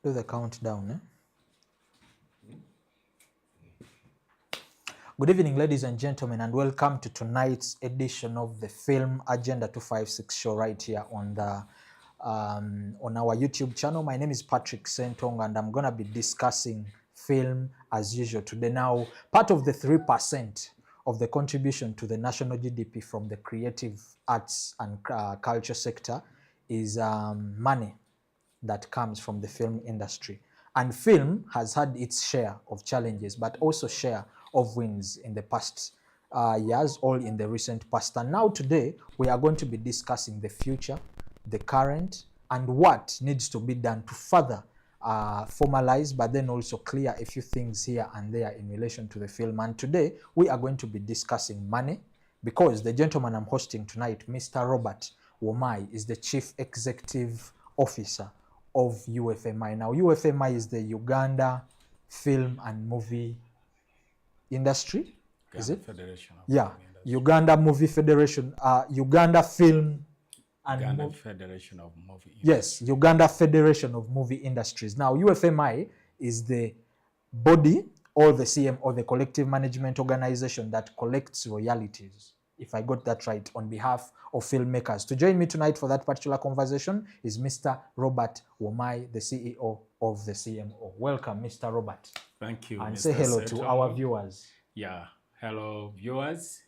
Do the countdown, eh? Good evening, ladies and gentlemen, and welcome to tonight's edition of the Film Agenda 256 show right here on our YouTube channel. My name is Patrick Sentong, and I'm gonna be discussing film as usual today. Now, part of the 3% of the contribution to the national GDP from the creative arts and culture sector is money that comes from the film industry. And film has had its share of challenges, but also share of wins in the past years, all in the recent past. And now today, we are going to be discussing the future, the current, and what needs to be done to further formalize, but then also clear a few things here and there in relation to the film. And today, we are going to be discussing money, because the gentleman I'm hosting tonight, Mr. Robert Omai, is the Chief Executive Officer of UFMI. Now, UFMI is the Uganda Film and Movie Industry, is it? Federation of Yeah, Movie Industry. Uganda Movie Federation, Uganda Film and Uganda Federation of Movie Industry. Yes, Uganda Federation of Movie Industries. Now, UFMI is the body or the CM or the collective management organization that collects royalties, if I got that right, on behalf of filmmakers. To join me tonight for that particular conversation is Mr. Robert Omai, the CEO of the CMO. Welcome, Mr. Robert. Thank you, And Mr. say hello Setongo. to our viewers. Yeah, hello viewers.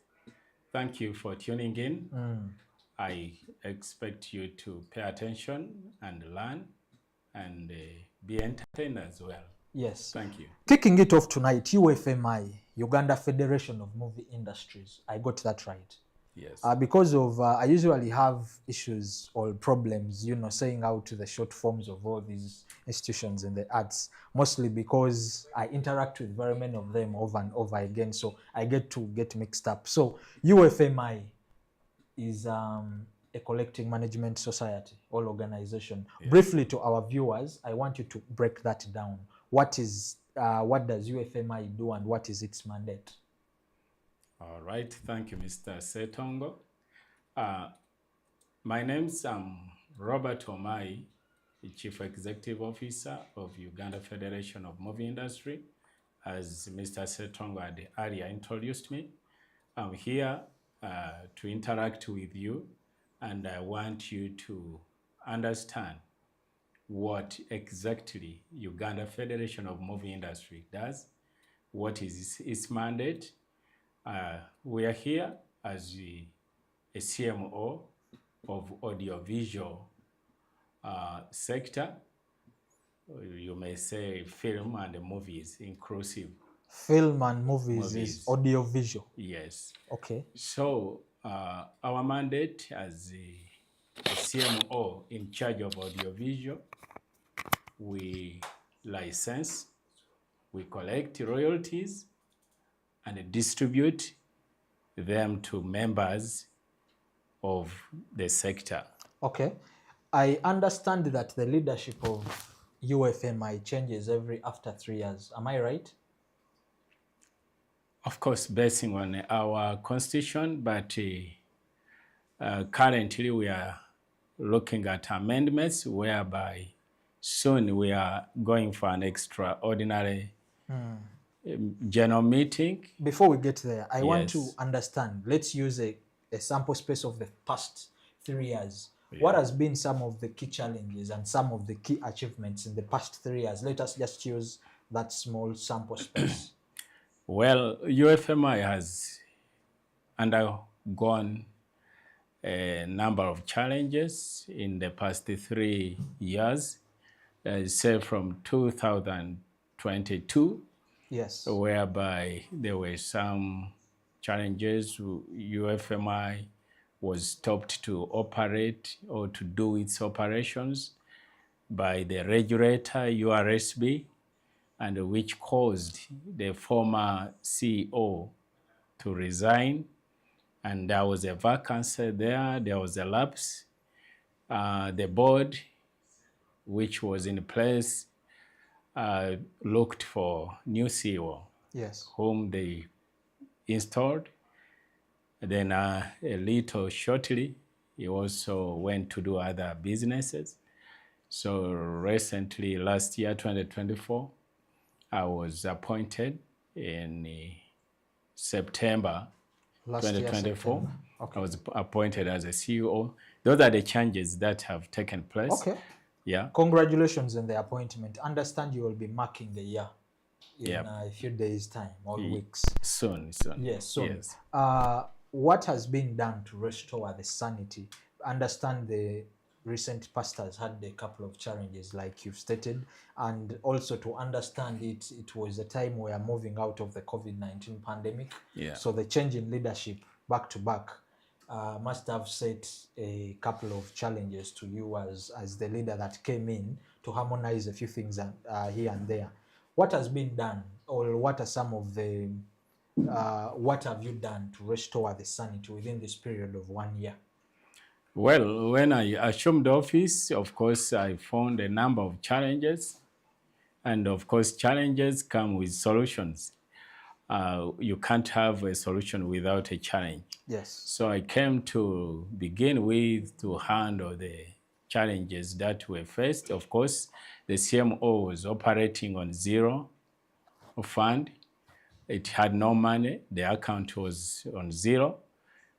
Thank you for tuning in. I expect you to pay attention and learn and be entertained as well. Yes. Thank you. Kicking it off tonight, UFMI, Uganda Federation of Movie Industries. I got that right. Yes. Because of, I usually have issues or problems, saying out to the short forms of all these institutions in the arts, mostly because I interact with very many of them over and over again, so I get mixed up. So UFMI is a collective management society or organization. Yes. Briefly to our viewers, I want you to break that down. What does UFMI do and what is its mandate? All right, thank you, Mr. Setongo. My name's Robert Omai, the Chief Executive Officer of Uganda Federation of Movie Industry. As Mr. Setongo had earlier introduced me, I'm here to interact with you, and I want you to understand what exactly Uganda Federation of Movie Industry does, what is its mandate. We are here as a CMO of audiovisual sector. You may say film and movies inclusive. Film and movies. Is audiovisual. Yes. Okay. So our mandate as a CMO in charge of audiovisual, we license, we collect royalties, and distribute them to members of the sector. Okay. I understand that the leadership of UFMI changes after 3 years. Am I right? Of course, basing on our constitution, but currently we are looking at amendments whereby soon we are going for an extraordinary general meeting. Before we get there, I want to understand. Let's use a sample space of the past 3 years. Yeah. What has been some of the key challenges and some of the key achievements in the past 3 years? Let us just use that small sample space. Well, UFMI has undergone a number of challenges in the past 3 years, say from 2022. Yes. Whereby there were some challenges. UFMI was stopped to operate or to do its operations by the regulator, URSB, and which caused the former CEO to resign. And there was a vacancy there, there was a lapse. The board, which was in place, looked for new CEO, yes, whom they installed. Then a little shortly, he also went to do other businesses. So recently, last year, 2024, I was appointed in September Last year, 2024. September. Okay. I was appointed as a CEO. Those are the changes that have taken place. Okay. Yeah. Congratulations on the appointment. Understand you will be marking the year in Yeah. a few days' time or weeks. Soon. Yes, soon. Yes. What has been done to restore the sanity? Understand the recent pastors had a couple of challenges, like you've stated, and also to understand it was a time we are moving out of the COVID-19 pandemic. Yeah. So the change in leadership back to back must have set a couple of challenges to you as the leader that came in to harmonize a few things here and there. What has been done, or what are some of the what have you done to restore the sanity within this period of 1 year? Well, when I assumed office, of course, I found a number of challenges. And of course, challenges come with solutions. You can't have a solution without a challenge. Yes. So I came to begin with to handle the challenges that were faced. Of course, the CMO was operating on zero fund. It had no money. The account was on zero.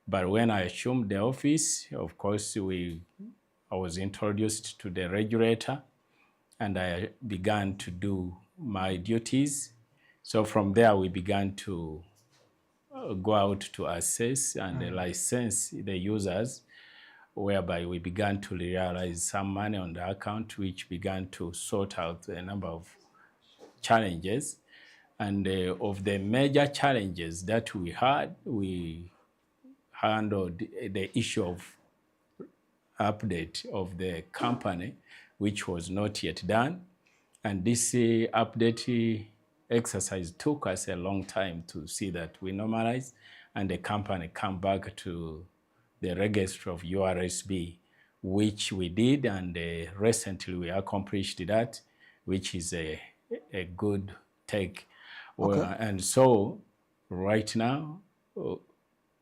But when I assumed the office, of course, I was introduced to the regulator and I began to do my duties. So from there, we began to go out to assess and license the users, whereby we began to realize some money on the account, which began to sort out a number of challenges. And of the major challenges that we had, we handled the issue of update of the company, which was not yet done. And this update exercise took us a long time to see that we normalize and the company come back to the register of URSB, which we did, and recently we accomplished that, which is a good take. Okay. And so right now,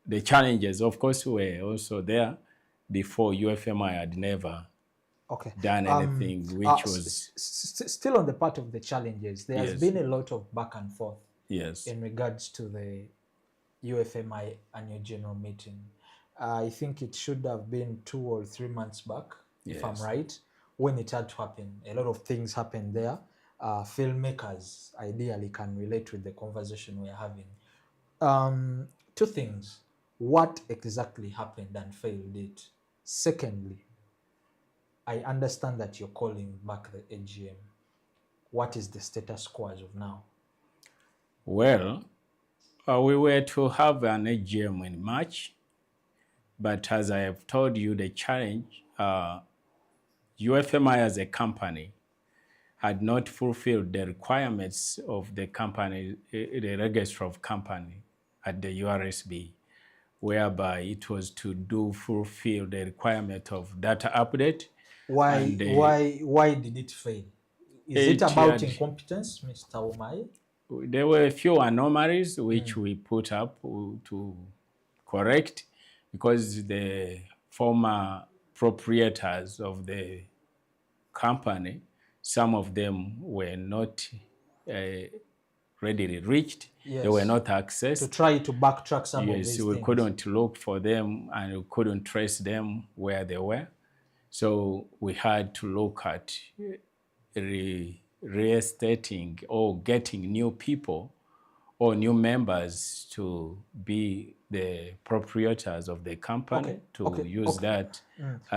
the challenges, of course, were also there. Before, UFMI had never Okay. done anything, which was... Still on the part of the challenges, there has Yes. been a lot of back and forth Yes. in regards to the UFMI annual general meeting. I think it should have been 2 or 3 months back, if I'm Yes. right, when it had to happen. A lot of things happened there. Filmmakers ideally can relate with the conversation we're having. 2 things. What exactly happened and failed it? Secondly, I understand that you're calling back the AGM. What is the status quo as of now? Well, we were to have an AGM in March, but as I have told you, the challenge, UFMI as a company had not fulfilled the requirements of the company, the register of company at the URSB, whereby it was to fulfill the requirement of data update. Why did it fail? Is it about incompetence, Mr. Omai? There were a few anomalies which we put up to correct, because the former proprietors of the company, some of them were not readily reached. Yes. They were not accessed. To try to backtrack some of these things. Yes, we couldn't look for them and we couldn't trace them where they were. So we had to look at restating or getting new people or new members to be the proprietors of the company use that.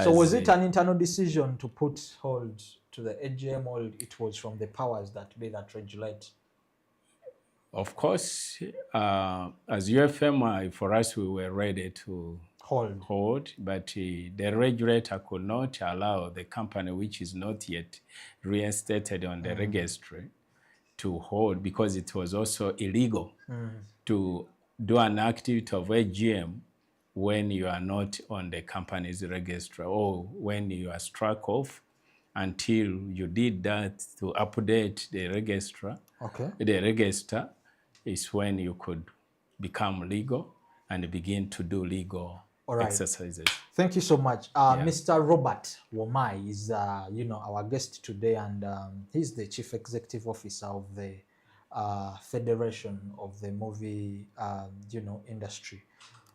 So was it an internal decision to put hold to the AGM, or it was from the powers that be that regulate? Of course, as UFMI, for us, we were ready to hold, but the regulator could not allow the company, which is not yet reinstated on the registry, to hold, because it was also illegal to do an activity of AGM when you are not on the company's register, or when you are struck off until you did that to update the register. Okay. The register is when you could become legal and begin to do legal All right. exercises. Thank you so much. Mr. Robert Omai is, our guest today, and he's the Chief Executive Officer of the Federation of the Movie, industry.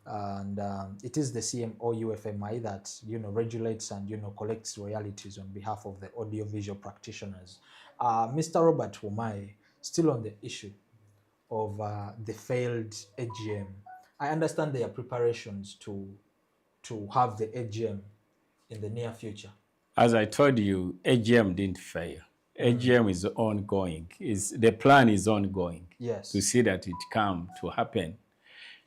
And it is the CMO UFMI that, regulates and, collects royalties on behalf of the audiovisual practitioners. Mr. Robert Omai, still on the issue of the failed AGM. I understand there are preparations to have the AGM in the near future. As I told you, AGM didn't fail. AGM is ongoing. The plan is ongoing. Yes. To see that it come to happen.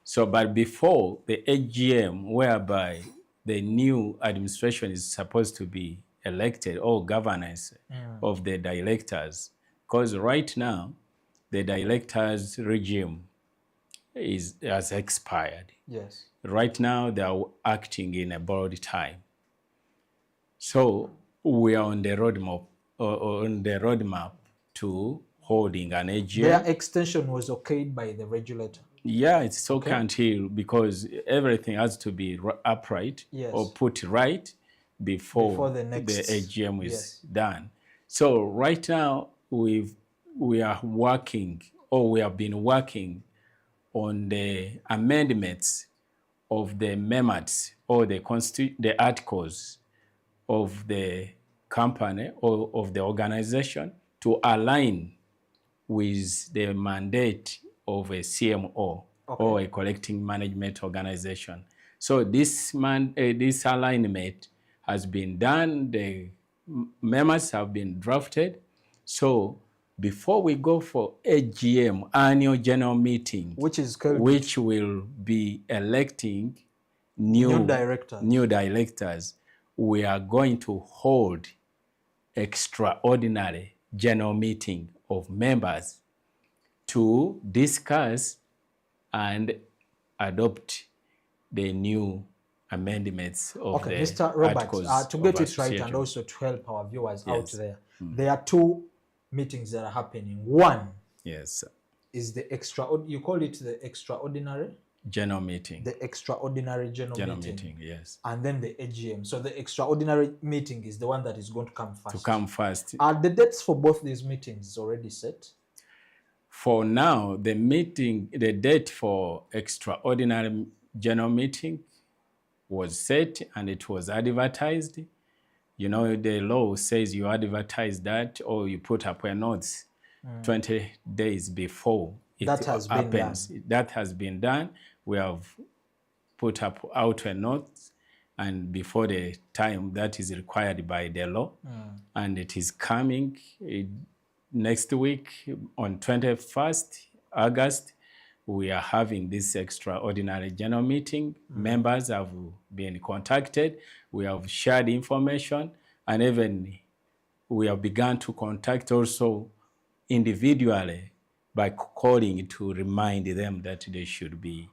So, but before the AGM, whereby the new administration is supposed to be elected, or governance of the directors, because right now the directors regime has expired. Yes. Right now they are acting in a borrowed time. So we are on the roadmap to holding an AGM. Their extension was okayed by the regulator. Yeah, it's okay until, because everything has to be upright, yes, or put right before the AGM is done. So right now we are working, or we have been working on the amendments of the memos, or the articles of the company or of the organization, to align with the mandate of a CMO, or a collecting management organization. So this alignment has been done. The memos have been drafted. So before we go for AGM, annual general meeting, which will be electing new directors, we are going to hold extraordinary general meeting of members to discuss and adopt the new amendments of the Mr. Robert, articles to get it right, and also to help our viewers out there, there are two meetings that are happening. One is the you call it the extraordinary general meeting. The extraordinary general meeting, yes. And then the AGM. So the extraordinary meeting is the one that is going to come first. Are the dates for both these meetings already set? For now, the date for extraordinary general meeting was set, and it was advertised. You know, the law says you advertise that, or you put up a notice 20 days before it happens. That has been done. We have put out a note, and before the time that is required by the law, and it is coming next week on 21st August. We are having this extraordinary general meeting. Members have been contacted. We have shared information, and even we have begun to contact also individually by calling to remind them that they should be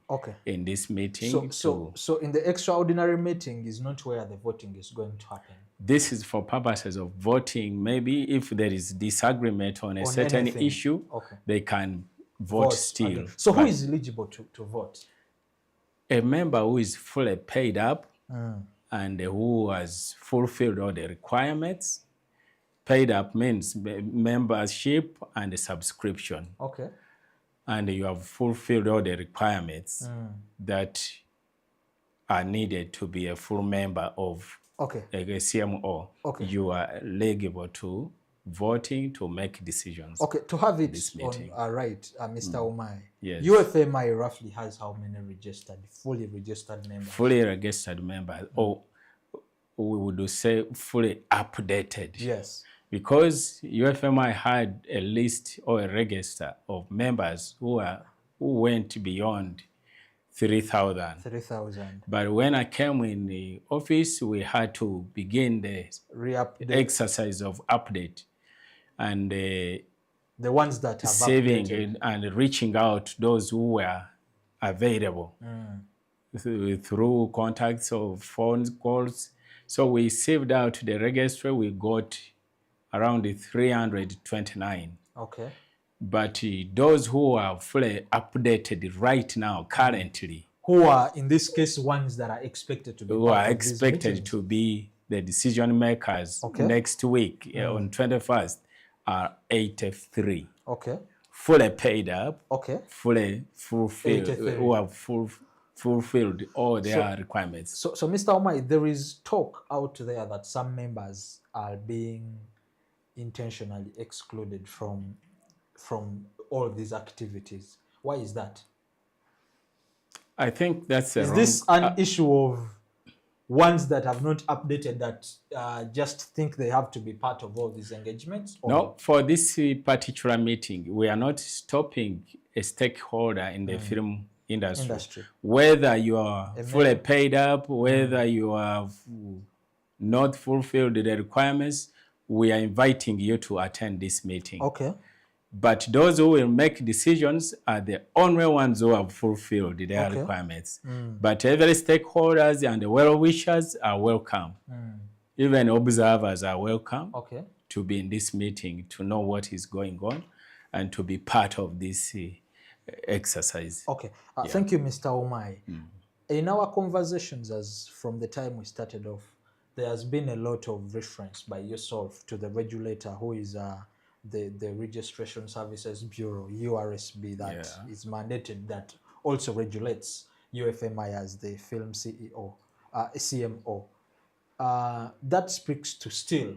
in this meeting. So in the extraordinary meeting is not where the voting is going to happen. This is for purposes of voting. Maybe if there is disagreement on a certain issue, they can vote still. So who is eligible to vote? A member who is fully paid up and who has fulfilled all the requirements. Paid up means membership and a subscription. And you have fulfilled all the requirements that are needed to be a full member of a CMO. You are eligible to voting to make decisions. To have it on Mr. Omai. Yes. UFMI roughly has how many fully registered members? Fully registered members, or we would say fully updated. Yes. Because UFMI had a list or a register of members who went beyond 3,000. But when I came in the office, we had to begin the exercise of update, and the ones that have saving updated and reaching out those who were available through contacts or phone calls. So we saved out the registry. We got around 329. Okay. But those who are fully updated right now, currently, who are in this case ones that are expected to be who part are of these expected meetings? to be the decision makers Okay. next week on 21st are 83. Okay. Fully paid up, Okay. fully fulfilled, 83. who have fulfilled all their So- requirements. So, Mr. Omai, there is talk out there that some members are being intentionally excluded from all these activities. Why is that? I think that's a Is wrong. this an issue of ones that have not updated that just think they have to be part of all these engagements? Or? No, for this particular meeting, we are not stopping a stakeholder in the film industry. Whether you are fully paid up, whether you have not fulfilled the requirements, we are inviting you to attend this meeting. Okay. But those who will make decisions are the only ones who have fulfilled their requirements. But every stakeholders and the well-wishers are welcome. Even observers are welcome to be in this meeting, to know what is going on and to be part of this exercise. Okay. Thank you, Mr. Omai. In our conversations, as from the time we started off, there has been a lot of reference by yourself to the regulator, who is the Registration Services Bureau, URSB, that is mandated, that also regulates UFMI as the film CEO, CMO. That speaks to still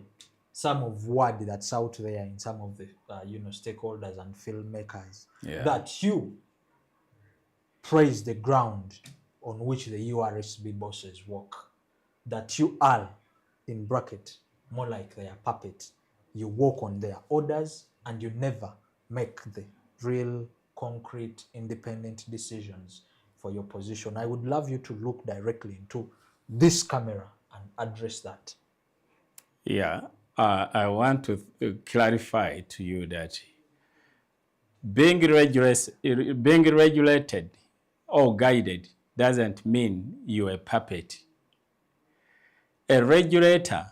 some of word that's out there in some of the stakeholders and filmmakers, that you praise the ground on which the URSB bosses work, that you are, in bracket, more like their puppet. You work on their orders and you never make the real, concrete, independent decisions for your position. I would love you to look directly into this camera and address that. Yeah, I want to clarify to you that being regulated or guided doesn't mean you're a puppet. A regulator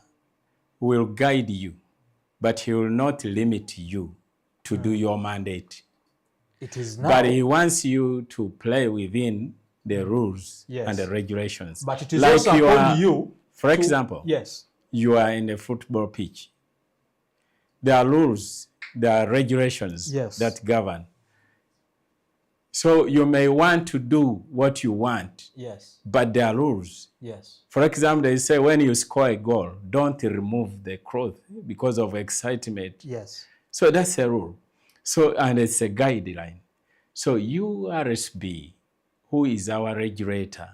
will guide you, but he will not limit you to do your mandate. It is now, but he wants you to play within the rules and the regulations. But it is like also upon you. For example, you are in a football pitch. There are rules, there are regulations that govern. So you may want to do what you want, but there are rules. For example, they say when you score a goal, don't remove the cloth because of excitement. So that's a rule. So, and it's a guideline. So URSB, who is our regulator,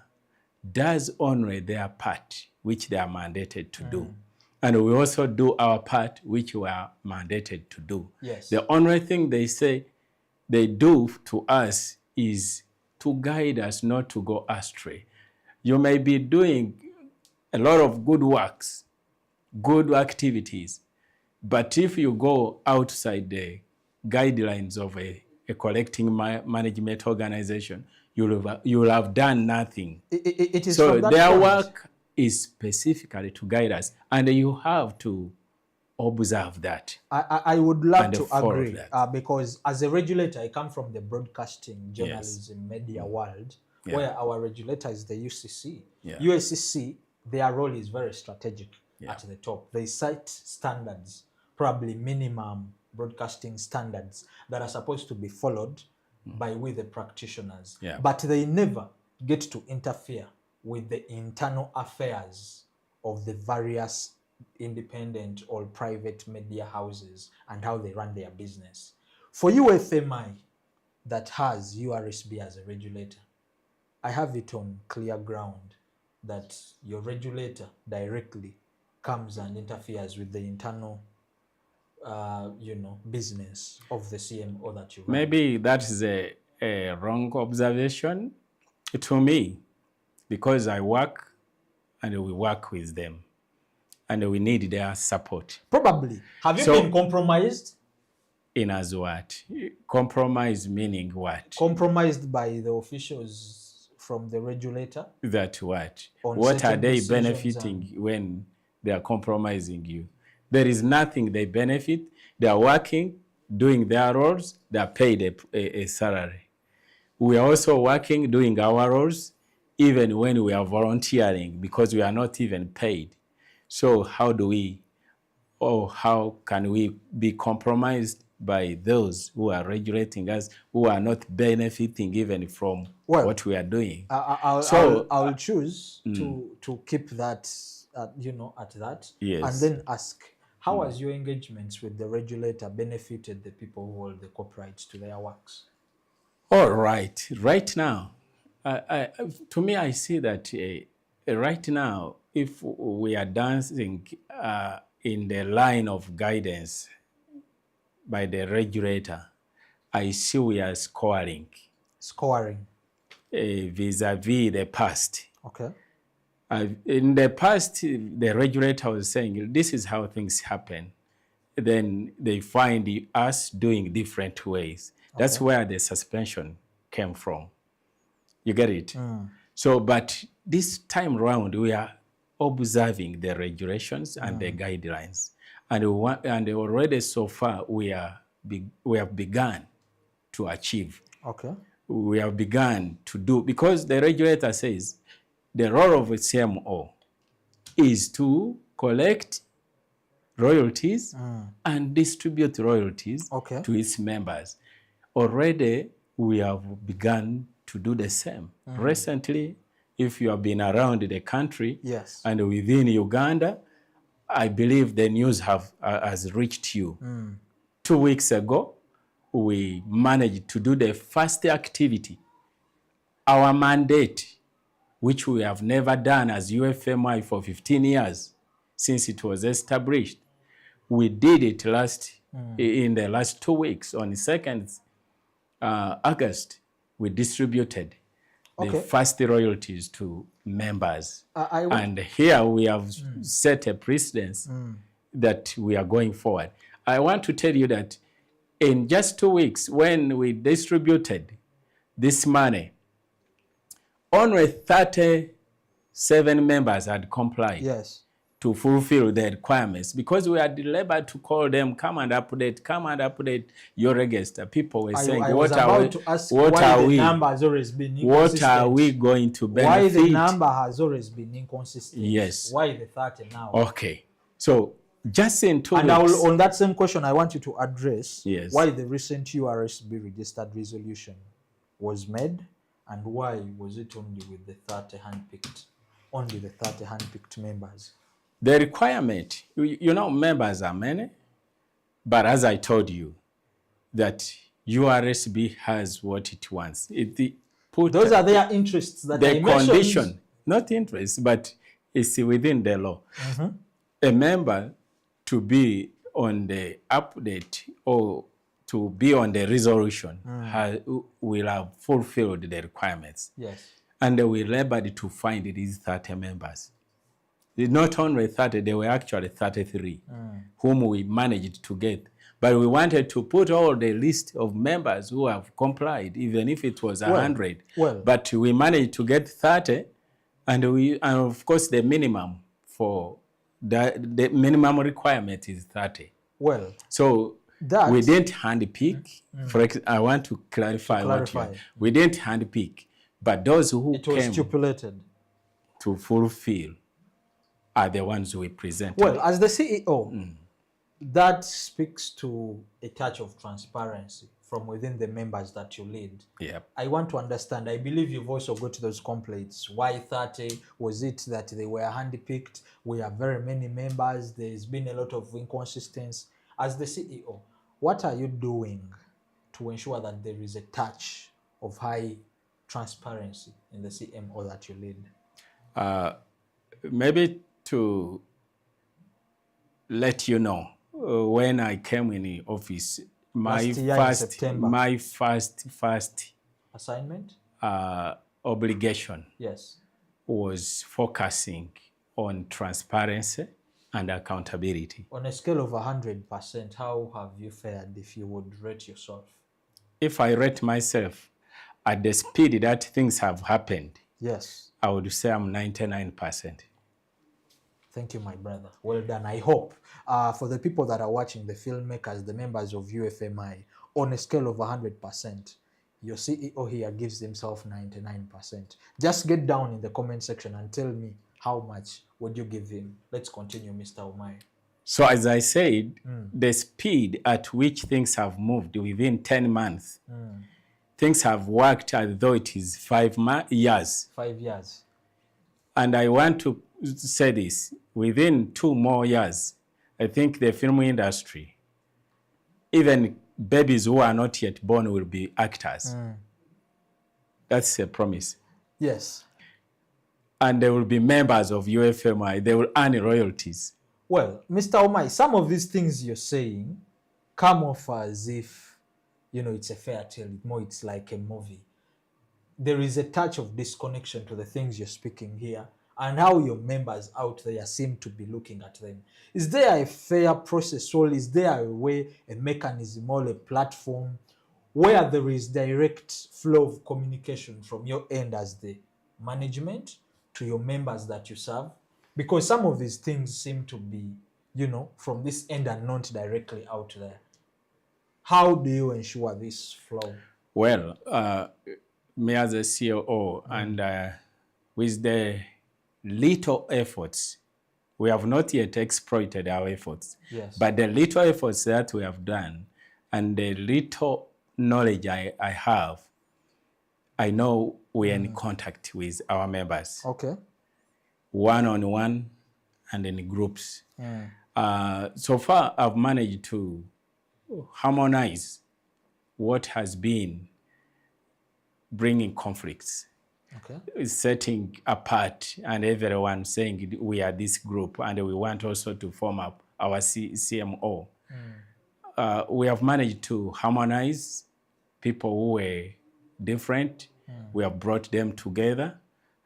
does only their part, which they are mandated to do. And we also do our part, which we are mandated to do. The only thing they say they do to us is to guide us not to go astray. You may be doing a lot of good works, good activities, but if you go outside the guidelines of a collecting management organization, you'll have done nothing. It is so their work is specifically to guide us, and you have to observe that. I would love to agree, because as a regulator, I come from the broadcasting, journalism, media world, where our regulator is the UCC. UCC, their role is very strategic at the top. They cite standards, probably minimum broadcasting standards that are supposed to be followed by we the practitioners. But they never get to interfere with the internal affairs of the various independent or private media houses and how they run their business. For UFMI, that has URSB as a regulator, I have it on clear ground that your regulator directly comes and interferes with the internal business of the CMO that you run. Maybe that is a wrong observation to me, because I work and we work with them and we need their support. Probably. Have you been compromised? In as what? Compromise meaning what? Compromised by the officials from the regulator? That what? What are they benefiting when they are compromising you? There is nothing they benefit. They are working, doing their roles, they are paid a salary. We are also working, doing our roles, even when we are volunteering, because we are not even paid. So how do we, or how can we be compromised by those who are regulating us, who are not benefiting even from Well, what we are doing? I'll choose to keep that, at that, Yes. and then ask, how has your engagements with the regulator benefited the people who hold the copyrights to their works? All right. Right now, to me, I see that right now, if we are dancing in the line of guidance by the regulator, I see we are scoring Scoring. vis-a-vis the past. Okay. In the past, the regulator was saying, this is how things happen. Then they find us doing different ways. That's where the suspension came from. You get it? So, but this time around, we are observing the regulations and the guidelines. And already so far, we have begun to achieve. Okay. We have begun to do, because the regulator says the role of a CMO is to collect royalties and distribute royalties to its members. Already, we have begun to do the same. Recently, if you have been around the country and within Uganda, I believe the news has reached you. 2 weeks ago, we managed to do the first activity. Our mandate, which we have never done as UFMI for 15 years since it was established, we did it in the last 2 weeks. On the 2nd August, we distributed the first royalties to members. And here we have set a precedence that we are going forward. I want to tell you that in just 2 weeks, when we distributed this money, only 37 members had complied to fulfill the requirements, because we had labored to call them, come and update your register. People were saying, what are we going to benefit? Why the number has always been inconsistent? Yes. Why the 30 now? Okay. So just in 2 weeks. And on that same question, I want you to address why the recent URSB registered resolution was made, and why was it only with the 30 handpicked members? The requirement, members are many, but as I told you, that URSB has what it wants. Those are their interests that the condition, not interests, but it's within the law. A member to be on the update or to be on the resolution will have fulfilled the requirements. Yes. And we labored to find these 30 members. Not only 30, they were actually 33 whom we managed to get. But we wanted to put all the list of members who have complied, even if it was 100. But we managed to get 30, and of course the minimum for the minimum requirement is 30. So we didn't handpick. I want to clarify we didn't handpick, but those who came stipulated to fulfill are the ones we presented. Well, as the CEO, that speaks to a touch of transparency from within the members that you lead. I want to understand, I believe you've also got those complaints. Why 30? Was it that they were handpicked? We have very many members. There's been a lot of inconsistency. As the CEO, what are you doing to ensure that there is a touch of high transparency in the CMO that you lead? Maybe to let you know, when I came in the office, my first assignment, obligation was focusing on transparency and accountability. On a scale of 100%, how have you fared if you would rate yourself? If I rate myself at the speed that things have happened, I would say I'm 99%. Thank you, my brother. Well done. I hope for the people that are watching, the filmmakers, the members of UFMI, on a scale of 100%, Your CEO here gives himself 99%. Just get down in the comment section and tell me how much would you give him. Let's continue, Mr. Omai. So as I said, the speed at which things have moved within 10 months, things have worked as though it is 5 years. 5 years. And I want to say this, within 2 more years, I think the film industry, even babies who are not yet born will be actors. That's a promise. Yes. And they will be members of UFMI. They will earn royalties. Well, Mr. Omai, some of these things you're saying come off as if, it's a fairy tale. It's like a movie. There is a touch of disconnection to the things you're speaking here and how your members out there seem to be looking at them. Is there a fair process, or is there a way, a mechanism, or a platform where there is direct flow of communication from your end as the management to your members that you serve? Because some of these things seem to be, from this end and not directly out there. How do you ensure this flow? Well, me as a COO and with the little efforts, we have not yet exploited our efforts. Yes. But the little efforts that we have done and the little knowledge I have, I know we are in contact with our members. Okay. One-on-one and in groups. So far, I've managed to harmonize what has been bringing conflicts, setting apart, and everyone saying we are this group and we want also to form up our CMO. We have managed to harmonize people who were different. We have brought them together.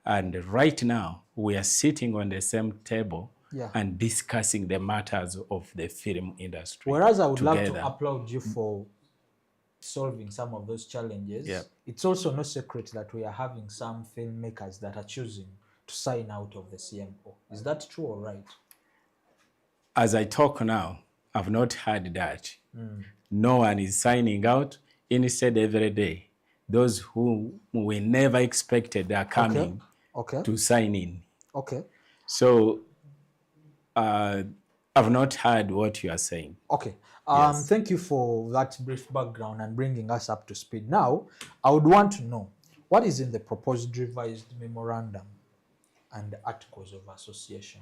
And right now, we are sitting on the same table and discussing the matters of the film industry. Whereas I would love to applaud you for solving some of those challenges, it's also no secret that we are having some filmmakers that are choosing to sign out of the CMO. Is that true or right? As I talk now, I've not heard that. No one is signing out. Instead, every day, those who we never expected are coming to sign in. Okay. So I've not heard what you are saying. Okay. Thank you for that brief background and bringing us up to speed. Now, I would want to know what is in the proposed revised memorandum and articles of association.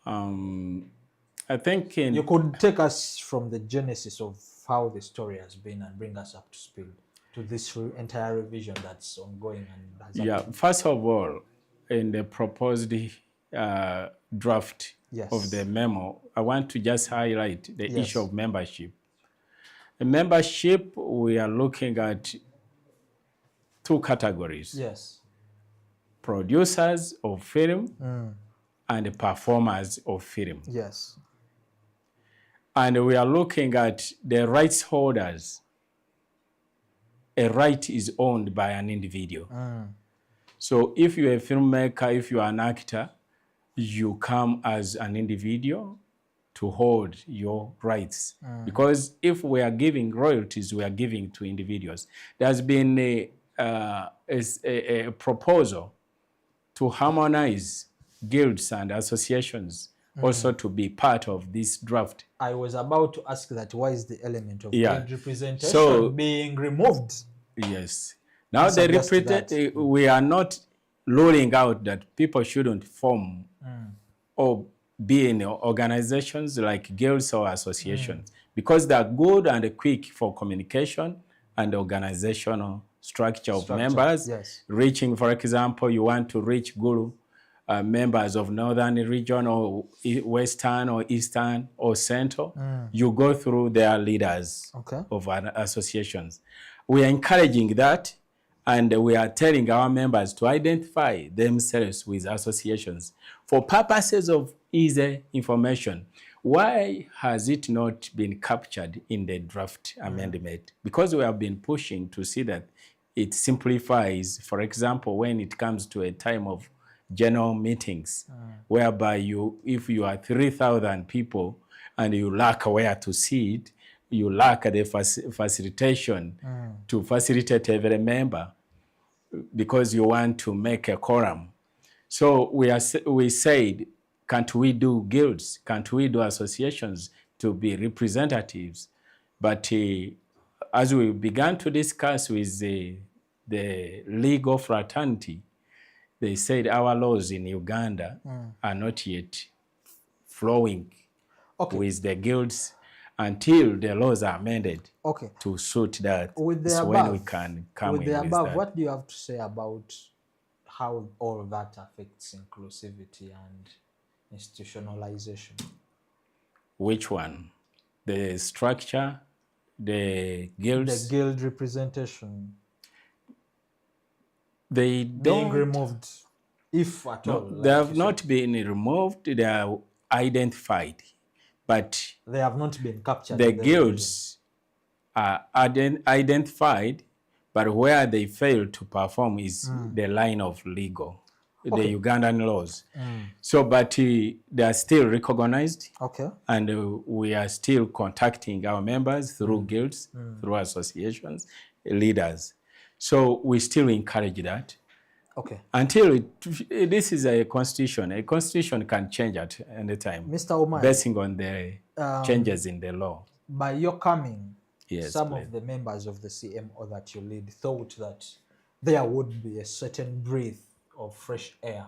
I think you could take us from the genesis of how the story has been and bring us up to speed to this entire revision that's ongoing. And first of all, in the proposed draft of the memo, I want to just highlight the issue of membership. In membership, we are looking at 2 categories. Yes. Producers of film and performers of film. Yes. And we are looking at the rights holders. A right is owned by an individual. So if you're a filmmaker, if you are an actor, you come as an individual to hold your rights. Because if we are giving royalties, we are giving to individuals. There's been a proposal to harmonize guilds and associations also to be part of this draft. I was about to ask that, why is the element of guild representation being removed? Yes. Now we are not ruling out that people shouldn't form or be in organizations like guilds or associations because they are good and quick for communication and organizational structure of members. Reaching, for example, you want to reach Guru members of Northern region or Western or Eastern or Central, you go through their leaders of associations. We are encouraging that, and we are telling our members to identify themselves with associations for purposes of easy information. Why has it not been captured in the draft amendment? Because we have been pushing to see that it simplifies, for example, when it comes to a time of general meetings, whereby if you are 3,000 people and you lack where to sit, you lack the facilitation to facilitate every member because you want to make a quorum. So we said, can't we do guilds? Can't we do associations to be representatives? But as we began to discuss with the legal fraternity, they said our laws in Uganda are not yet flowing with the guilds until the laws are amended to suit that. It's when we can come in with that. What do you have to say about how all of that affects inclusivity and institutionalization? Which one? The structure, the guilds? The guild representation. They being removed, if at all. They have not been removed, they are identified, but they have not been captured. The guilds are identified, but where they fail to perform is the line of legal, the Ugandan laws. So, but they are still recognized, and we are still contacting our members through guilds, through associations, leaders. So we still encourage that. Until this is a constitution. A constitution can change at any time. Mr. Omai, basing on the changes in the law. By your coming, some of the members of the CMO that you lead thought that there would be a certain breath of fresh air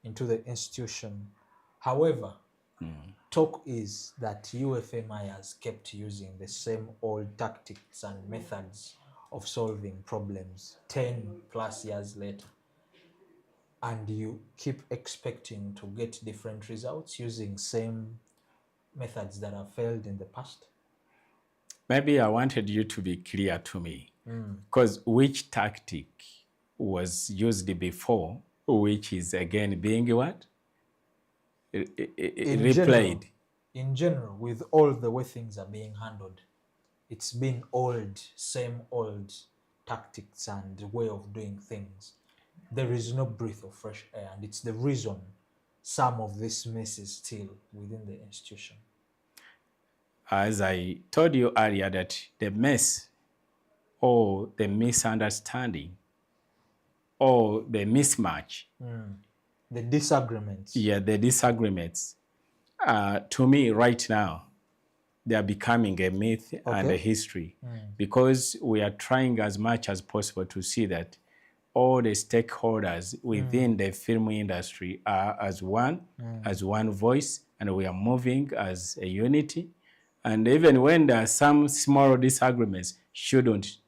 into the institution. However, talk is that UFMI has kept using the same old tactics and methods of solving problems 10 plus years later. And you keep expecting to get different results using same methods that have failed in the past? Maybe I wanted you to be clear to me, because which tactic was used before, which is again being what? Replayed. In general, with all the way things are being handled, it's been same old tactics and way of doing things. There is no breath of fresh air, and it's the reason some of this mess is still within the institution. As I told you earlier, that the mess or the misunderstanding or the mismatch, the disagreements. Yeah, the disagreements, to me right now, they are becoming a myth and a history, because we are trying as much as possible to see that all the stakeholders within the film industry are as one voice, and we are moving as a unity. And even when there are some small disagreements, shouldn't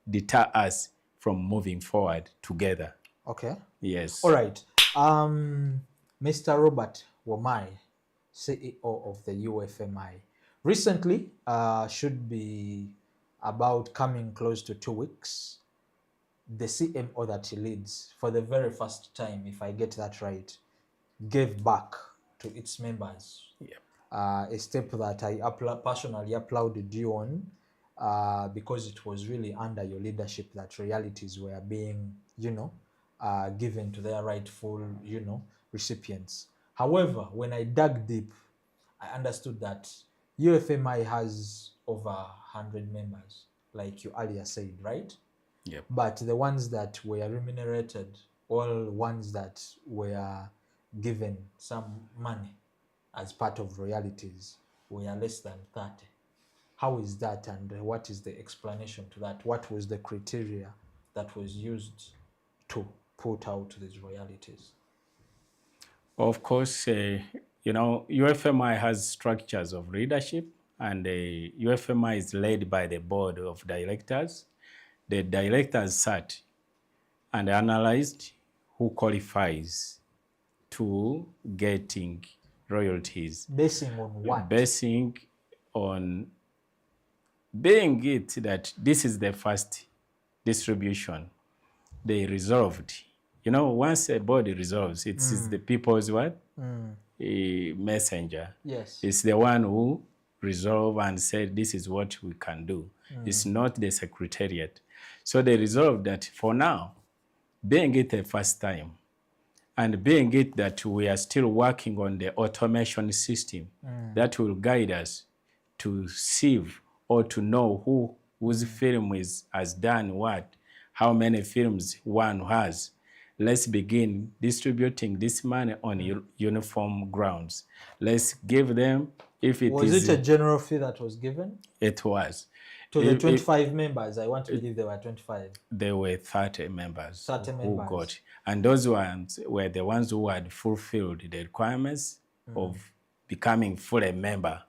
deter us from moving forward together. Yes. All right. Mr. Robert Omai, CEO of the UFMI. Recently, should be about coming close to 2 weeks, the CMO that he leads, for the very first time, if I get that right, gave back to its members. A step that I personally applauded you on, because it was really under your leadership that realities were being, given to their rightful, recipients. However, when I dug deep, I understood that UFMI has over 100 members, like you earlier said, right? But the ones that were remunerated, all ones that were given some money as part of royalties, were less than 30. How is that, and what is the explanation to that? What was the criteria that was used to put out these royalties? Of course, UFMI has structures of leadership, and UFMI is led by the board of directors. The directors sat and analyzed who qualifies to getting royalties. Basing on what? Basing on being it that this is the first distribution. They resolved. Once a body resolves, it's the people's what? A messenger. Yes. It's the one who resolve and said, this is what we can do. It's not the secretariat. So they resolved that for now, being it the first time, and being it that we are still working on the automation system that will guide us to sieve or to know whose film has done what, how many films one has. Let's begin distributing this money on uniform grounds. Let's give them, if it Was is... it a general fee that was given? It was. To the 25 members, I want to believe there were 25. There were 30 members 30 who members. got. And those ones were the ones who had fulfilled the requirements of becoming fully a member.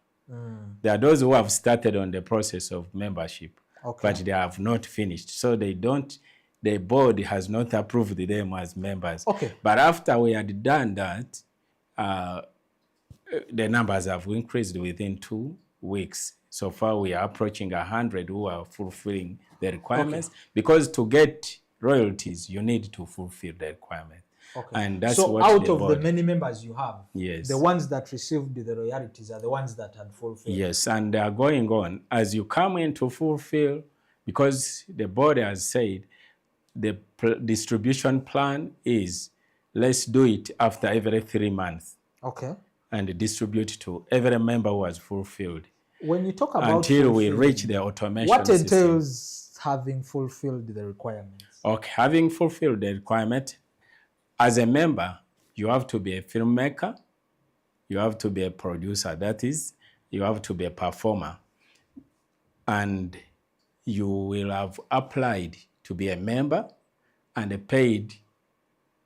There are those who have started on the process of membership, but they have not finished. So they don't, the board has not approved them as members. Okay. But after we had done that, the numbers have increased within 2 weeks. So far, we are approaching 100 who are fulfilling the requirements. Because to get royalties, you need to fulfill the requirement. And that's so what out the of board, the many members you have, yes, the ones that received the royalties are the ones that had fulfilled. Yes, and they are going on. As you come in to fulfill, because the board has said the distribution plan is, let's do it after every 3 months. Okay. And distribute to every member who has fulfilled. When you talk about until we reach the automation what entails system. Having fulfilled the requirements? Okay, having fulfilled the requirement, as a member, you have to be a filmmaker, you have to be a producer, that is, you have to be a performer, and you will have applied to be a member and a paid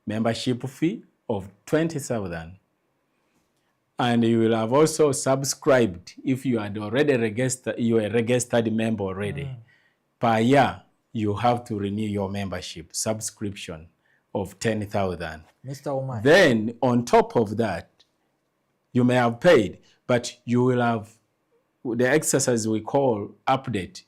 membership fee of 20,000. And you will have also subscribed if you had already registered, you are a registered member already. Per year, you have to renew your membership subscription of 10,000. Mr. Omai. Then, on top of that, you may have paid, but you will have the exercise we call update.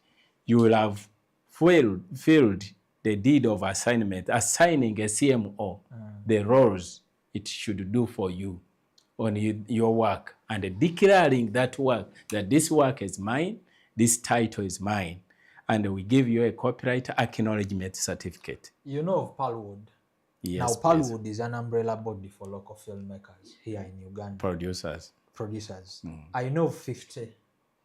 You will have filled the deed of assignment, assigning a CMO the roles it should do for you on your work, and declaring that work, that this work is mine, this title is mine, and we give you a copyright acknowledgement certificate. You know of Palwood? Yes. Now, Palwood is an umbrella body for local filmmakers here in Uganda. Producers. I know 50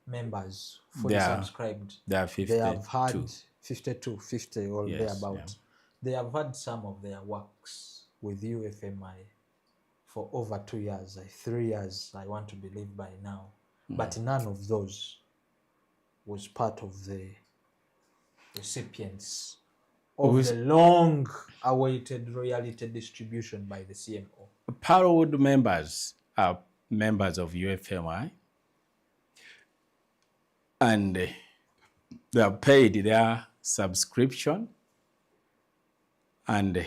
members fully subscribed. They are 50. They have had 52, 50 or thereabout. Yeah. They have had some of their works with UFMI for over 2 years, like 3 years, I want to believe by now. But none of those was part of the recipients of the long-awaited royalty distribution by the CMO. Palwood members are members of UFMI, and they have paid their subscription, and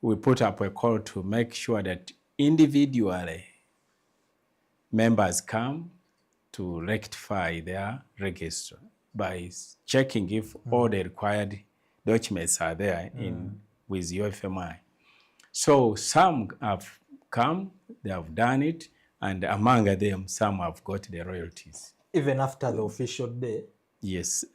we put up a call to make sure that individually members come to rectify their register by checking if all the required documents are there with UFMI. So some have come, they have done it, and among them, some have got the royalties. Even after the official day? Yes.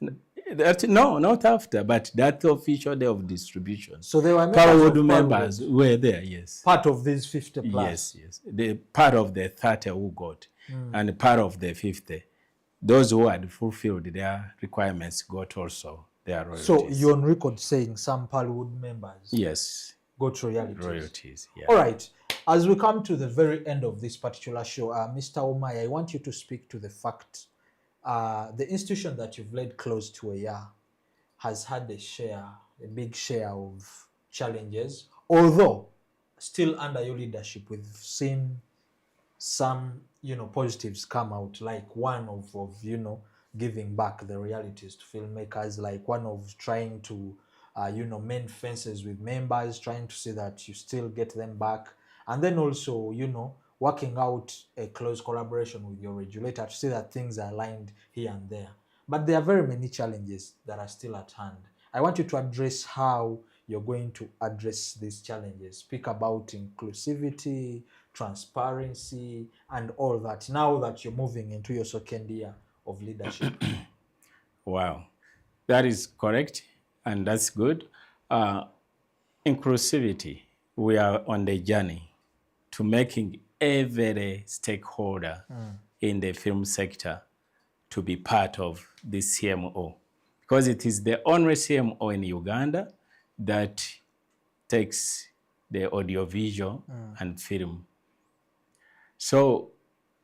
No, not after, but that official day of distribution. So they were members were there, yes. Part of these 50 plus? Yes. The part of the 30 who got, and part of the 50. Those who had fulfilled their requirements got also their royalties. So you're on record saying some Palwood members got royalties? Royalties, yeah. All right. As we come to the very end of this particular show, Mr. Omai, I want you to speak to the fact the institution that you've led close to a year has had a big share of challenges, although still under your leadership, we've seen some, positives come out, like one of giving back the royalties to filmmakers, like one of trying to, mend fences with members, trying to see that you still get them back. And then also, working out a close collaboration with your regulator to see that things are aligned here and there. But there are very many challenges that are still at hand. I want you to address how you're going to address these challenges. Speak about inclusivity, transparency, and all that, now that you're moving into your second year of leadership. Wow, that is correct, and that's good. Inclusivity, we are on the journey to making every stakeholder in the film sector to be part of this CMO, because it is the only CMO in Uganda that takes the audiovisual and film. So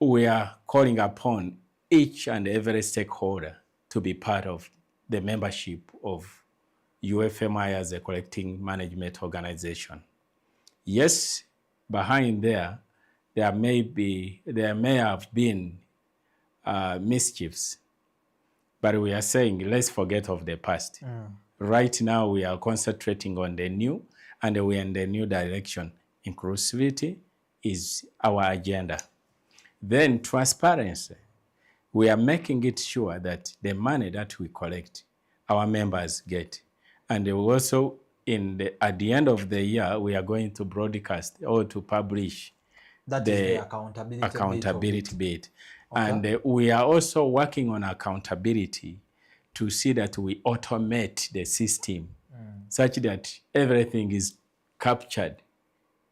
we are calling upon each and every stakeholder to be part of the membership of UFMI as a collecting management organization. Yes, behind there may have been mischiefs, but we are saying let's forget of the past. Right now we are concentrating on the new, and we are in the new direction. Inclusivity is our agenda. Then transparency. We are making it sure that the money that we collect, our members get. And also at the end of the year, we are going to broadcast or to publish That is the accountability bit. Okay. And we are also working on accountability to see that we automate the system such that everything is captured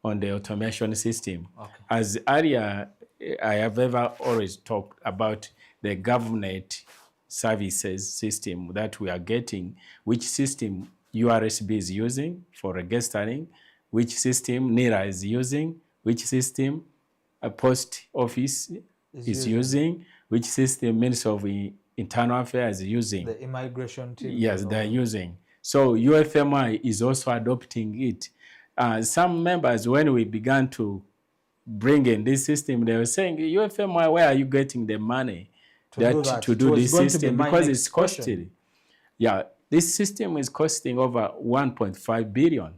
on the automation system. Okay. As earlier, I have always talked about the government services system that we are getting, which system URSB is using for registering, which system NIRA is using, which system a post office is using, which system Ministry of Internal Affairs is using. The immigration team. Yes, they're using. So UFMI is also adopting it. Some members, when we began to bring in this system, they were saying, UFMI, where are you getting the money to do this system? Because it's costly. Yeah, this system is costing over 1.5 billion.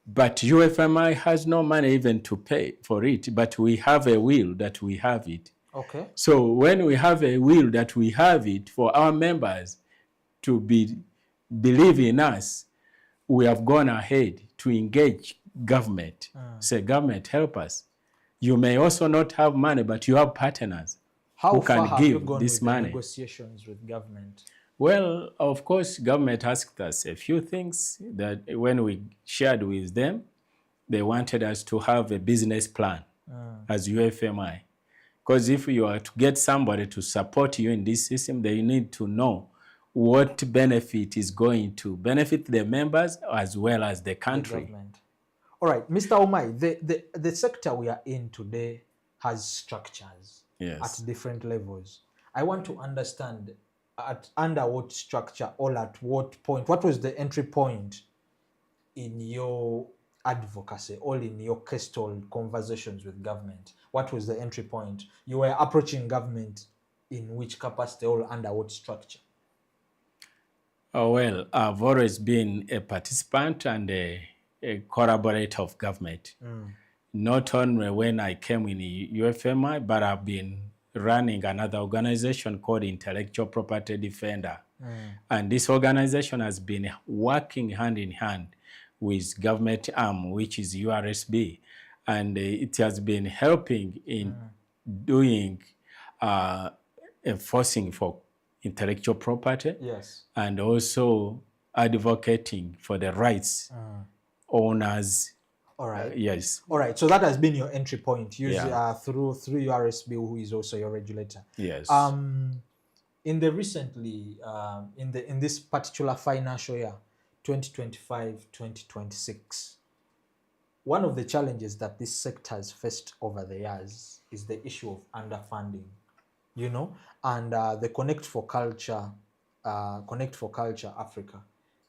But UFMI has no money even to pay for it, but we have a will that we have it. Okay. So when we have a will that we have it for our members to believe in us, we have gone ahead to engage government. Say, government, help us. You may also not have money, but you have partners who can give have you gone this with money. The negotiations with government? Well, of course, government asked us a few things that when we shared with them, they wanted us to have a business plan as UFMI. Because if you are to get somebody to support you in this system, they need to know what benefit is going to benefit the members as well as the country. The government. All right, Mr. Omai, the sector we are in today has structures at different levels. I want to understand under what structure or at what point, what was the entry point in your advocacy or in your coastal conversations with government? What was the entry point? You were approaching government in which capacity or under what structure? Oh, well, I've always been a participant and a collaborator of government. Not only when I came in UFMI, but I've been running another organization called Intellectual Property Defender. And this organization has been working hand in hand with government arm, which is URSB. And it has been helping in doing enforcing for intellectual property, and also advocating for the rights owners. All right. Yes. All right. So that has been your entry point, through URSB, who is also your regulator. Yes. In the recently in this particular financial year, 2025-2026, one of the challenges that this sector has faced over the years is the issue of underfunding. You know, and the Connect for Culture Africa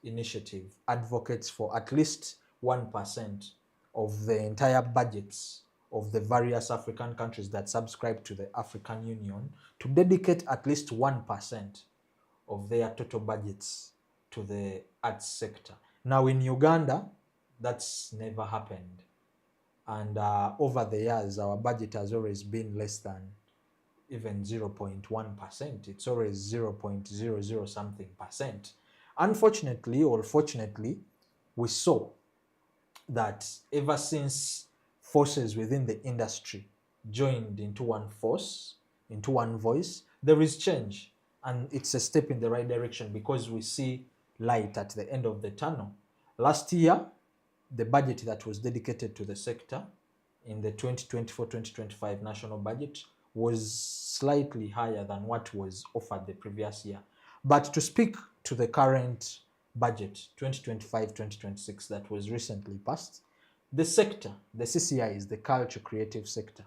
initiative advocates for at least 1% of the entire budgets of the various African countries that subscribe to the African Union to dedicate at least 1% of their total budgets to the arts sector. Now in Uganda, that's never happened. And over the years, our budget has always been less than even 0.1%. It's always 0.00 something percent. Unfortunately or fortunately, we saw that ever since forces within the industry joined into one force, into one voice, there is change. And it's a step in the right direction because we see light at the end of the tunnel. Last year, the budget that was dedicated to the sector in the 2024-2025 national budget was slightly higher than what was offered the previous year. But to speak to the current budget, 2025-2026, that was recently passed, the sector, the CCI, is the culture creative sector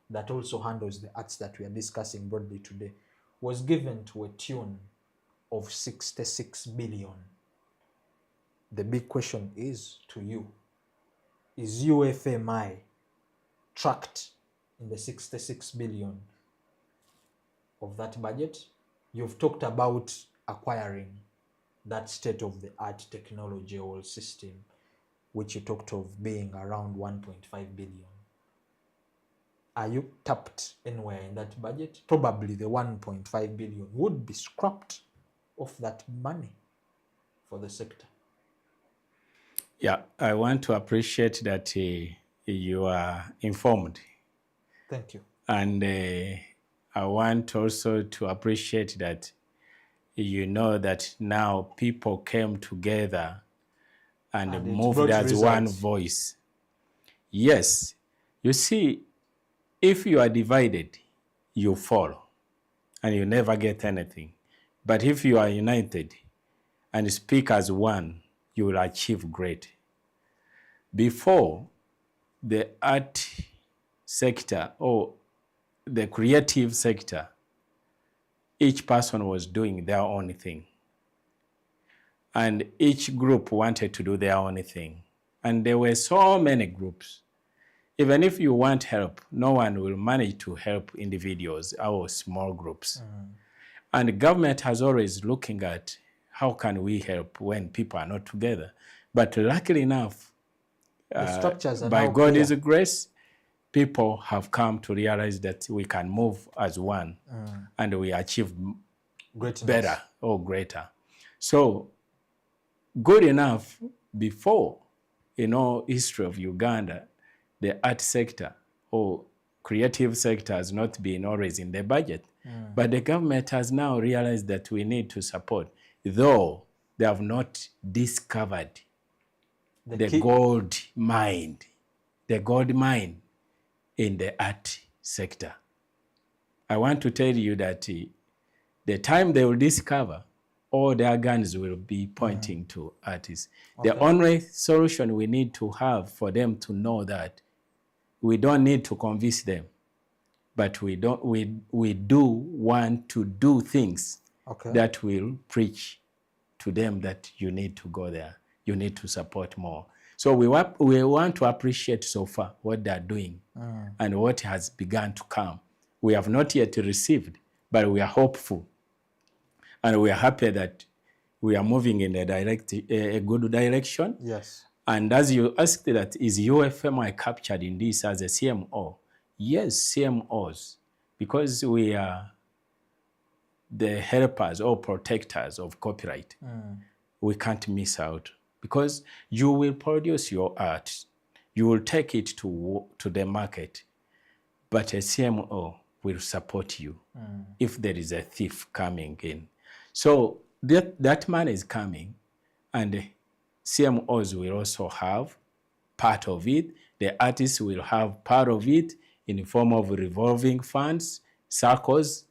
that also handles the arts that we are discussing broadly today, was given to a tune of 66 billion. The big question is to you, is UFMI tracked in the 66 billion of that budget? You've talked about acquiring that state-of-the-art technology or system, which you talked of being around 1.5 billion. Are you tapped anywhere in that budget? Probably the 1.5 billion would be scrapped off that money for the sector. Yeah, I want to appreciate that you are informed. Thank you. And I want also to appreciate that you know that now people came together and moved as one voice. Yes, you see, if you are divided, you fall and you never get anything. But if you are united and speak as one, you will achieve great. Before, the art sector or the creative sector, each person was doing their own thing. And each group wanted to do their own thing. And there were so many groups. Even if you want help, no one will manage to help individuals or small groups. And the government has always looking at how can we help when people are not together. But luckily enough, the structures are by now God's clear. grace, people have come to realize that we can move as one and we achieve Greatness. better or greater. So good enough before, history of Uganda, the art sector or creative sector has not been always in the budget. But the government has now realized that we need to support, though they have not discovered the gold mine in the art sector. I want to tell you that the time they will discover, all their guns will be pointing to artists. Okay. The only solution we need to have for them to know that we don't need to convince them, but we do want to do things that will preach to them that you need to go there. You need to support more. So we want to appreciate so far what they're doing and what has begun to come. We have not yet received, but we are hopeful. And we are happy that we are moving in a good direction. Yes. And as you asked that, is UFMI captured in this as a CMO? Yes, CMOs, because we are the helpers or protectors of copyright. We can't miss out because you will produce your art. You will take it to the market, but a CMO will support you if there is a thief coming in. So that money is coming, and CMOs will also have part of it. The artists will have part of it in the form of revolving funds, circles.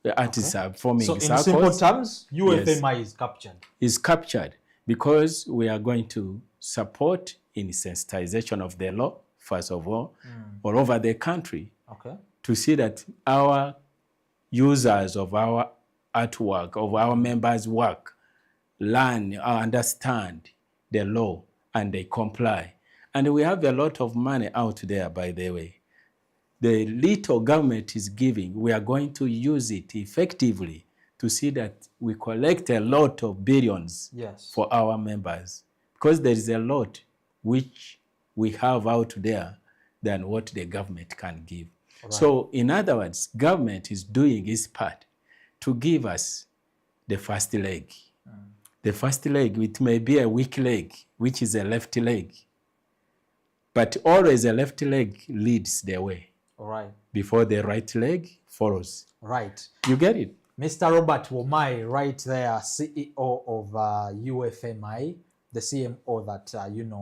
The artists are forming circles. So in simple terms, UFMI is captured. Is captured because we are going to support in sensitization of the law, first of all over the country, to see that our users of our artwork, of our members' work, learn or understand the law and they comply. And we have a lot of money out there, by the way. The little government is giving, we are going to use it effectively to see that we collect a lot of billions for our members. Because there is a lot which we have out there than what the government can give. Right. So in other words, government is doing its part to give us the first leg. The first leg, it may be a weak leg, which is a left leg. But always a left leg leads the way. Right. Before the right leg follows. Right. You get it? Mr. Robert Omai, right there, CEO of UFMI, the CMO that,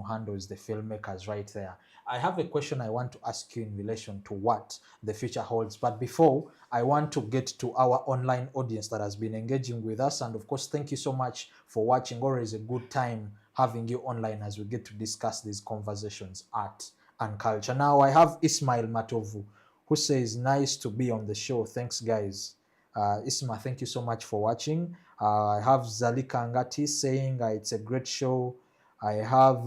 handles the filmmakers right there. I have a question I want to ask you in relation to what the future holds. But before, I want to get to our online audience that has been engaging with us. And of course, thank you so much for watching. Always a good time having you online as we get to discuss these conversations, art and culture. Now, I have Ismail Matovu, who says, nice to be on the show. Thanks, guys. Isma, thank you so much for watching. I have Zalika Ngati saying it's a great show. I have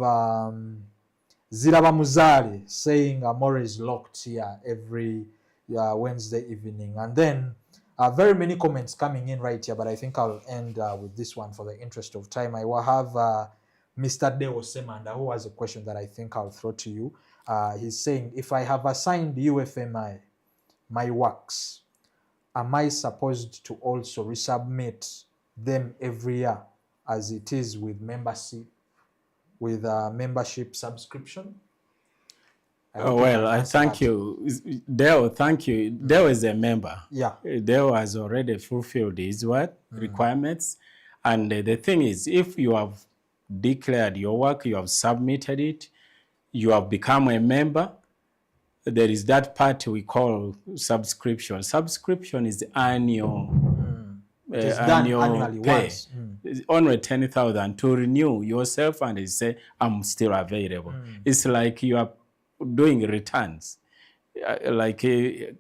Ziraba Muzari saying I'm always locked here every Wednesday evening. And then very many comments coming in right here, but I think I'll end with this one for the interest of time. I will have Mr. Deo Semanda, who has a question that I think I'll throw to you. He's saying, if I have assigned UFMI my works, am I supposed to also resubmit them every year as it is with membership subscription? I thank you. Deo, thank you. Deo is a member. Yeah. Deo has already fulfilled his requirements. And the thing is, if you have declared your work, you have submitted it, you have become a member, there is that part we call subscription. Subscription is annual. It is done annually pay. Once. It's only 10,000 to renew yourself, and you say, I'm still available. It's like you are doing returns. Like a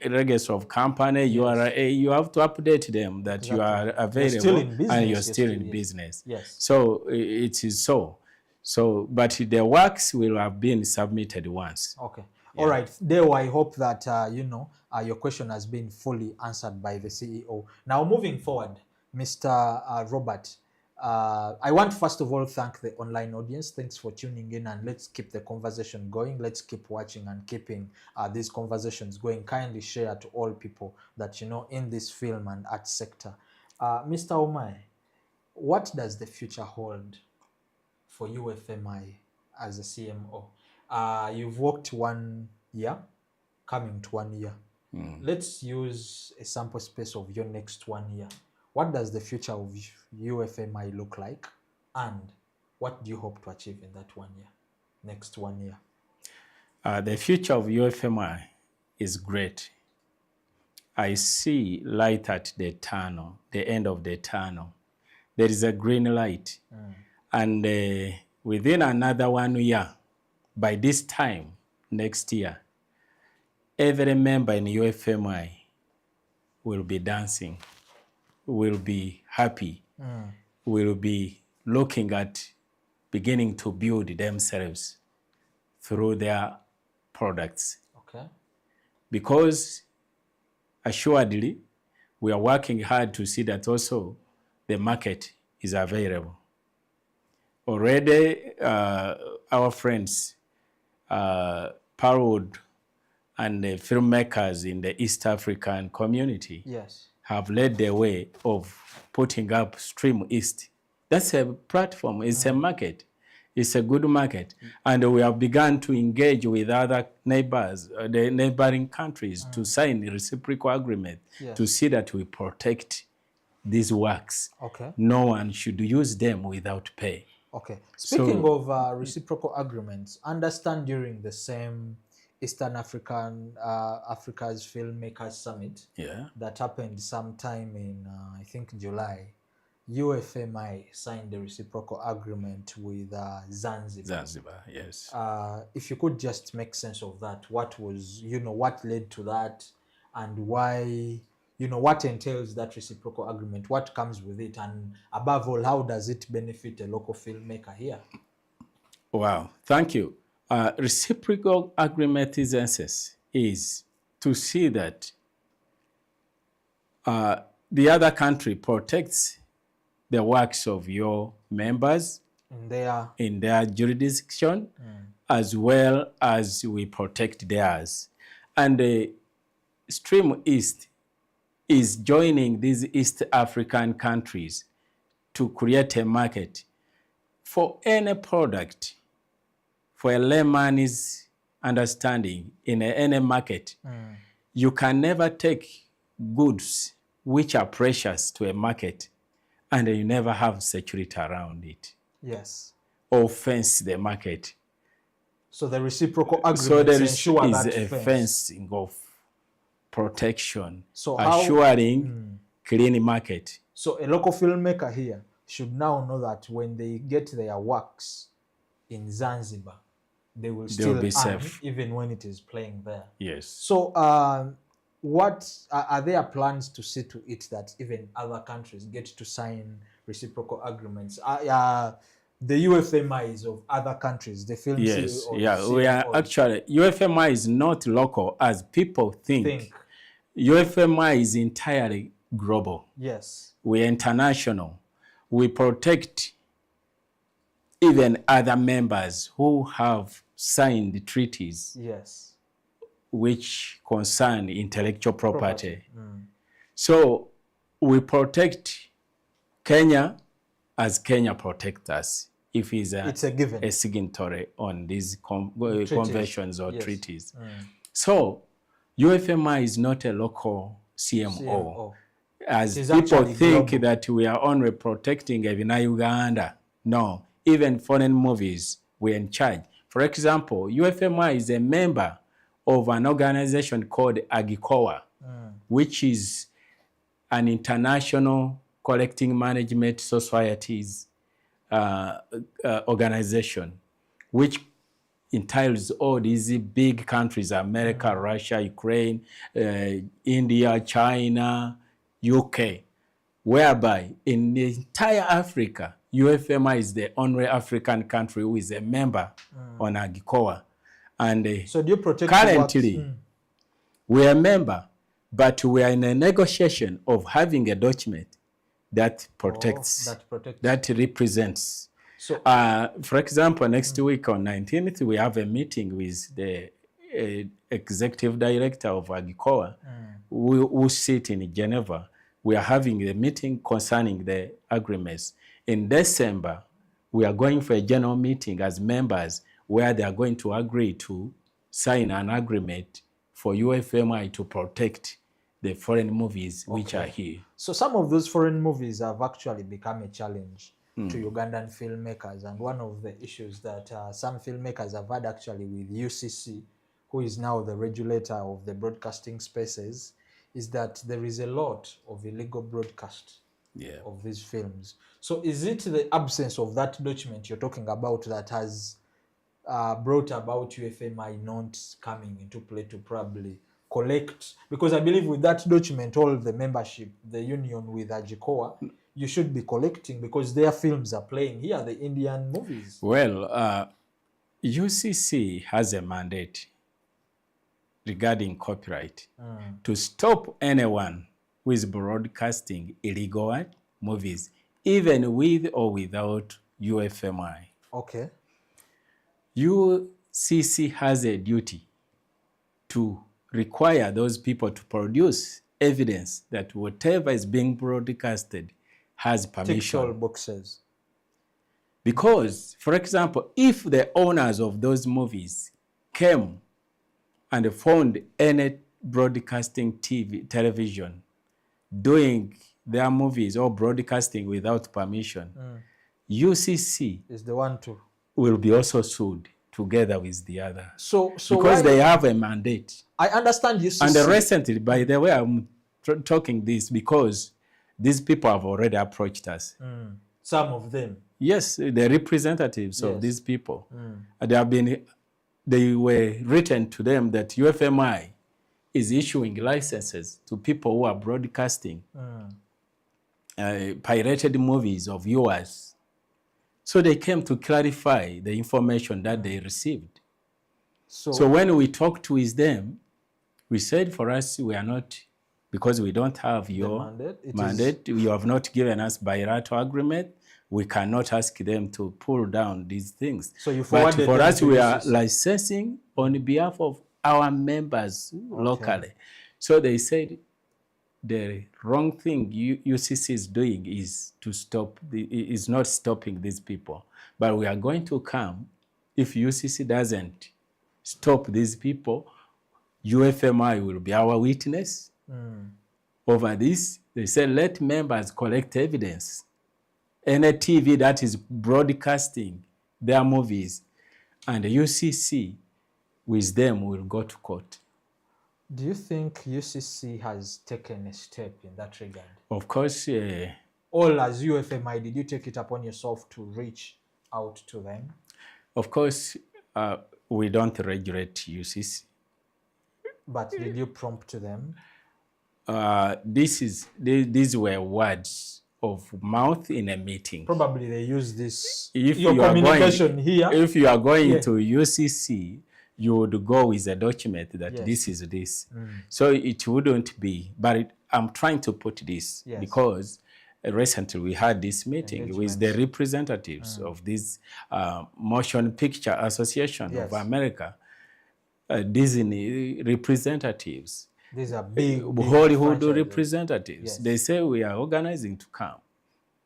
register of company, you have to update them that you are available and you're still in business. Yes. So it is so. But the works will have been submitted once. Okay. Yeah. All right. Deo, I hope that, your question has been fully answered by the CEO. Now, moving forward, Mr. Robert, I want first of all thank the online audience. Thanks for tuning in, and let's keep the conversation going. Let's keep watching and keeping these conversations going. Kindly share to all people that you know in this film and art sector. Mr. Omai, what does the future hold for UFMI as a CMO? You've worked 1 year, coming to 1 year. Let's use a sample space of your next 1 year. What does the future of UFMI look like? And what do you hope to achieve in that 1 year, next 1 year? The future of UFMI is great. I see light at the tunnel, the end of the tunnel. There is a green light. And within another 1 year, by this time, next year, every member in UFMI will be dancing, will be happy, will be looking at beginning to build themselves through their products. Okay. Because assuredly, we are working hard to see that also the market is available. Already, our friends, Parwood and the filmmakers in the East African community have led the way of putting up Stream East. That's a platform, it's a market, it's a good market. And we have begun to engage with other neighbors, the neighboring countries to sign a reciprocal agreement to see that we protect these works. Okay. No one should use them without pay. Okay. Speaking of reciprocal agreements, understand during the same Eastern Africa's Filmmakers Summit that happened sometime in, I think, July, UFMI signed a reciprocal agreement with Zanzibar. Zanzibar, yes. If you could just make sense of that, what was, what led to that, and why, what entails that reciprocal agreement, what comes with it, and above all, how does it benefit a local filmmaker here? Wow, thank you. Reciprocal agreement essence is to see that the other country protects the works of your members in their jurisdiction, as well as we protect theirs. And Stream East is joining these East African countries to create a market for any product. For a layman's understanding, in any market, you can never take goods which are precious to a market and you never have security around it. Yes. Or fence the market. So the reciprocal agreements So there ensure is that a fence. fencing of protection, So assuring clean market. So a local filmmaker here should now know that when they get their works in Zanzibar, they will still be earn safe. even when it is playing there. Yes. So what are there plans to see to it that even other countries get to sign reciprocal agreements? The UFMIs of other countries, the film Yes, or yeah, we are CMOs actually, UFMI is not local as people think. UFMI is entirely global. Yes. We are international. We protect even other members who have signed treaties. Yes. Which concern intellectual property. So we protect Kenya as Kenya protects us if it's a given, a signatory on these conventions or treaties. So UFMI is not a local CMO. As people think global. That we are only protecting Uganda. No, even foreign movies, we're in charge. For example, UFMI is a member of an organization called AGICOA, which is an international collecting management societies organization, which entails all these big countries, America, Russia, Ukraine, India, China, UK, whereby in the entire Africa, UFMI is the only African country who is a member on AGICOA. And so do you protect currently, we are a member, but we are in a negotiation of having a document that protects, that represents. So, for example, next week on 19th, we have a meeting with the executive director of AGICOA, who sit in Geneva. We are having a meeting concerning the agreements. In December, we are going for a general meeting as members where they are going to agree to sign an agreement for UFMI to protect the foreign movies which are here. So some of those foreign movies have actually become a challenge to Ugandan filmmakers. And one of the issues that some filmmakers have had actually with UCC, who is now the regulator of the broadcasting spaces, is that there is a lot of illegal broadcast of these films. So is it the absence of that document you're talking about that has brought about UFMI not coming into play to probably collect? Because I believe with that document, all the membership, the union with AGICOA, you should be collecting because their films are playing here, the Indian movies. Well, UCC has a mandate regarding copyright to stop anyone who is broadcasting illegal movies, even with or without UFMI. Okay. UCC has a duty to require those people to produce evidence that whatever is being broadcasted has permission. Tick all boxes. Because, for example, if the owners of those movies came and found any broadcasting television doing their movies or broadcasting without permission, UCC is the one to will be also sued together with the other. So because they have a mandate. I understand UCC. And recently, by the way, I'm talking this because these people have already approached us. Some of them. Yes, the representatives of these people. They were written to them that UFMI is issuing licenses to people who are broadcasting pirated movies of yours. So they came to clarify the information that they received. So when we talked with them, we said for us, we are not, because we don't have your mandate, you have not given us bilateral agreement, we cannot ask them to pull down these things. So you but for us, we are licensing on behalf of our members locally. So they said the wrong thing UCC is doing is to stop, is not stopping these people. But we are going to come, if UCC doesn't stop these people, UFMI will be our witness over this. They said, let members collect evidence. Any TV that is broadcasting their movies and the UCC with them will go to court. Do you think UCC has taken a step in that regard? Of course, All as UFMI, did you take it upon yourself to reach out to them? of course, we don't regulate UCC. But did you prompt them? These were words of mouth in a meeting. Probably they use this, If your you are communication going, here. If you are going Yeah. to UCC, you would go with a document that Yes. this is this. So it wouldn't be, but I'm trying to put this Yes. because recently we had this meeting with the Engagement. representatives of this Motion Picture Association Yes. of America, Disney representatives, These are big Hollywood franchises. representatives. Yes. They say we are organizing to come.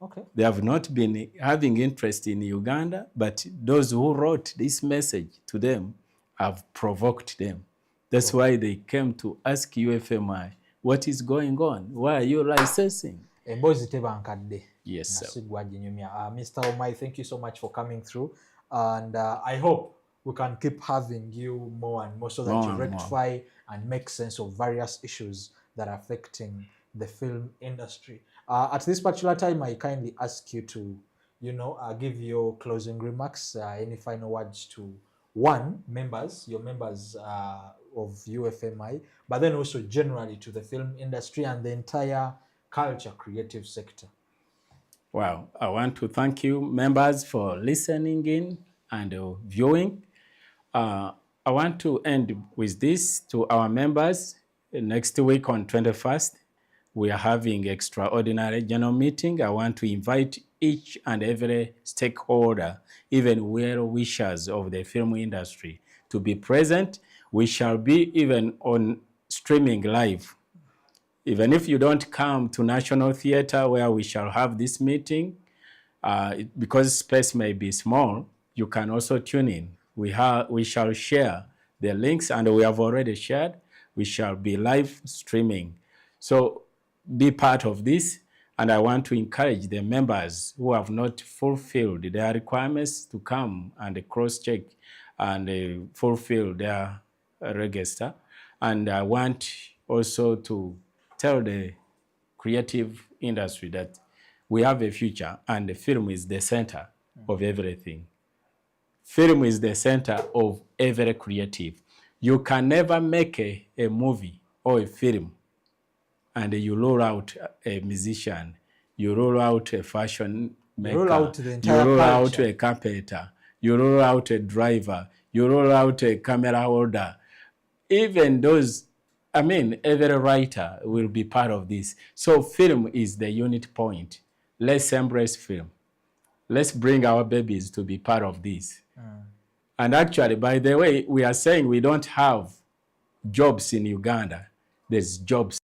Okay. They have not been having interest in Uganda, but those who wrote this message to them have provoked them. That's why they came to ask UFMI, what is going on? Why are you licensing? Emboozi tebankadde. Yes, sir. Nasigwa ginyumya. Mr. Omai, thank you so much for coming through. And I hope we can keep having you more and more so that More you and more. rectify and make sense of various issues that are affecting the film industry. At this particular time, I kindly ask you to, give your closing remarks, any final words to your members of UFMI, but then also generally to the film industry and the entire culture creative sector. Wow. I want to thank you, members, for listening in and viewing. I want to end with this to our members. Next week on 21st, we are having extraordinary general meeting. I want to invite each and every stakeholder, even well-wishers of the film industry, to be present. We shall be even on streaming live. Even if you don't come to National Theatre where we shall have this meeting, because space may be small, you can also tune in. We shall share the links, and we have already shared. We shall be live streaming. So be part of this, and I want to encourage the members who have not fulfilled their requirements to come and cross-check and fulfill their register. And I want also to tell the creative industry that we have a future, and the film is the center of everything. Film is the center of every creative. You can never make a movie or a film and you roll out a musician, you roll out a fashion maker, You roll out the entire you roll out culture. a carpenter, you roll out a driver, you roll out a camera holder. Even those, every writer will be part of this. So film is the unit point. Let's embrace film. Let's bring our babies to be part of this. And actually, by the way, we are saying we don't have jobs in Uganda. There's jobs